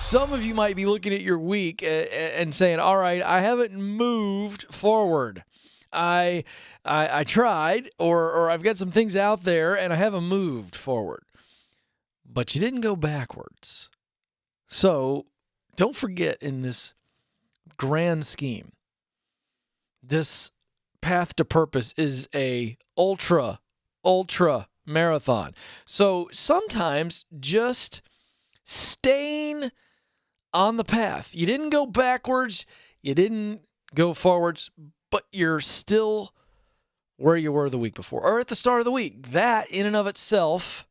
Some of you might be looking at your week and saying, all right, I haven't moved forward. I tried, or I've got some things out there and I haven't moved forward. But you didn't go backwards. So don't forget, in this grand scheme, this path to purpose is a ultra marathon. So sometimes just staying on the path. You didn't go backwards, you didn't go forwards, but you're still where you were the week before or at the start of the week. That in and of itself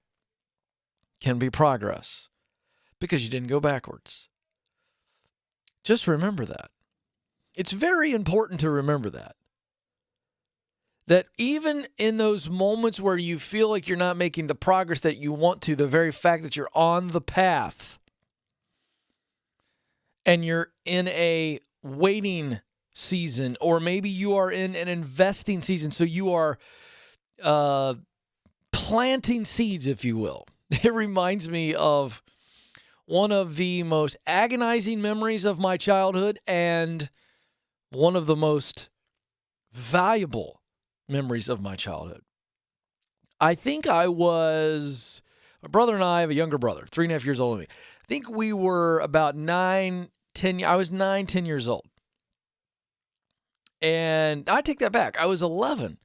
can be progress because you didn't go backwards. Just remember that. It's very important to remember that. That even in those moments where you feel like you're not making the progress that you want to, the very fact that you're on the path and you're in a waiting season, or maybe you are in an investing season, so you are planting seeds, if you will. It reminds me of one of the most agonizing memories of my childhood and one of the most valuable memories of my childhood. I think my brother and I have a younger brother, 3.5 years older than me. I think we were about 9, 10, I was 9, 10 years old. And I take that back. I was 11.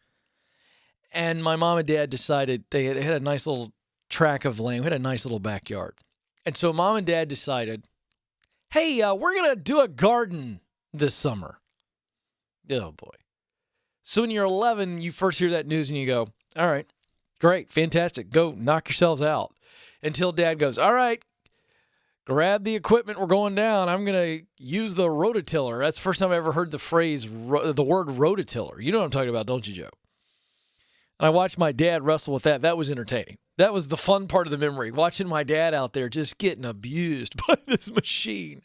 And my mom and dad decided, they had a nice little tract of land. We had a nice little backyard. And so mom and dad decided, hey, we're going to do a garden this summer. Oh, boy. So when you're 11, you first hear that news and you go, all right, great, fantastic. Go knock yourselves out. Until dad goes, all right, grab the equipment. We're going down. I'm going to use the rototiller. That's the first time I ever heard the word rototiller. You know what I'm talking about, don't you, Joe? And I watched my dad wrestle with that. That was entertaining. That was the fun part of the memory, watching my dad out there just getting abused by this machine.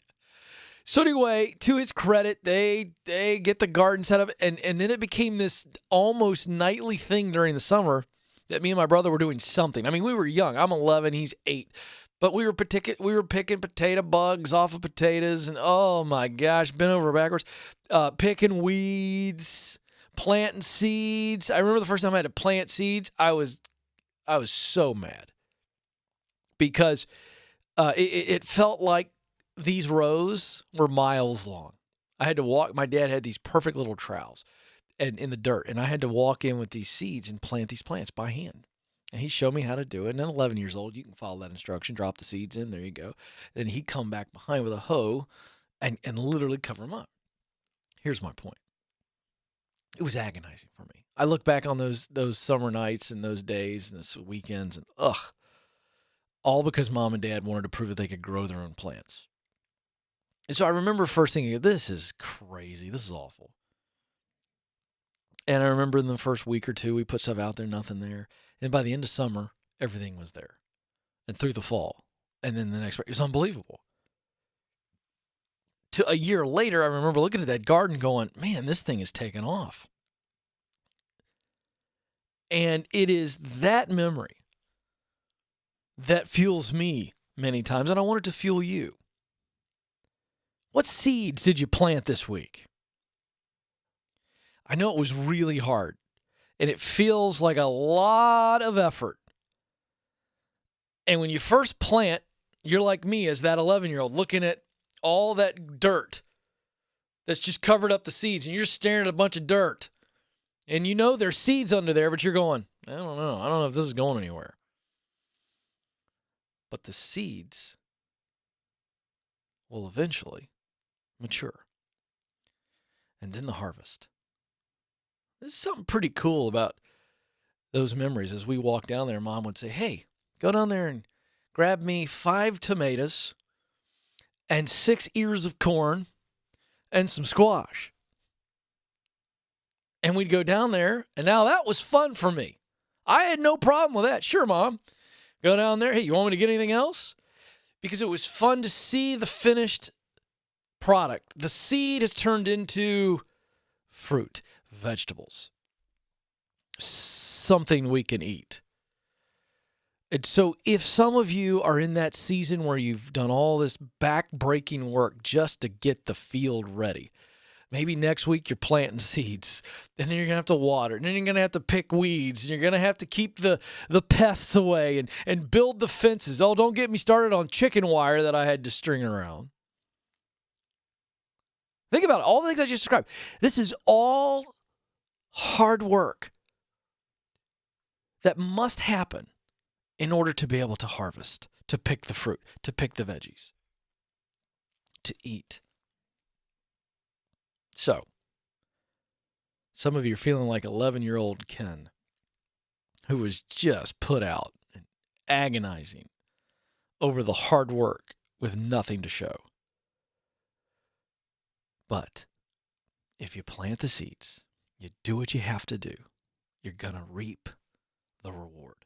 So anyway, to his credit, they get the garden set up, and then it became this almost nightly thing during the summer that me and my brother were doing something. I mean, we were young. I'm 11, he's 8. But we were picking potato bugs off of potatoes, and oh my gosh, bent over backwards, picking weeds, planting seeds. I remember the first time I had to plant seeds, I was so mad because it felt like these rows were miles long. I had to walk. My dad had these perfect little trowels and in the dirt, and I had to walk in with these seeds and plant these plants by hand. And he showed me how to do it. And at 11 years old, you can follow that instruction, drop the seeds in, there you go. Then he'd come back behind with a hoe and literally cover them up. Here's my point. It was agonizing for me. I look back on those summer nights and those days and those weekends and all because mom and dad wanted to prove that they could grow their own plants. And so I remember first thinking, this is crazy. This is awful. And I remember in the first week or two, we put stuff out there, nothing there. And by the end of summer, everything was there. And through the fall. And then the next spring, it was unbelievable. A year later, I remember looking at that garden going, man, this thing is taking off. And it is that memory that fuels me many times. And I want it to fuel you. What seeds did you plant this week? I know it was really hard, and it feels like a lot of effort. And when you first plant, you're like me as that 11-year-old looking at all that dirt that's just covered up the seeds, and you're staring at a bunch of dirt. And you know there's seeds under there, but you're going, I don't know if this is going anywhere. But the seeds will eventually mature. And then the harvest. There's something pretty cool about those memories. As we walk down there, Mom would say, hey, go down there and grab me 5 tomatoes and 6 ears of corn and some squash. And we'd go down there, and now that was fun for me. I had no problem with that. Sure, Mom. Go down there. Hey, you want me to get anything else? Because it was fun to see the finished product. The seed has turned into fruit, vegetables, something we can eat. And so if some of you are in that season where you've done all this back-breaking work just to get the field ready, maybe next week you're planting seeds, and then you're going to have to water, and then you're going to have to pick weeds, and you're going to have to keep the pests away and build the fences. Oh, don't get me started on chicken wire that I had to string around. Think about it, all the things I just described. This is all hard work that must happen in order to be able to harvest, to pick the fruit, to pick the veggies, to eat. So, some of you are feeling like 11-year-old Ken, who was just put out and agonizing over the hard work with nothing to show. But if you plant the seeds, you do what you have to do, you're going to reap the reward.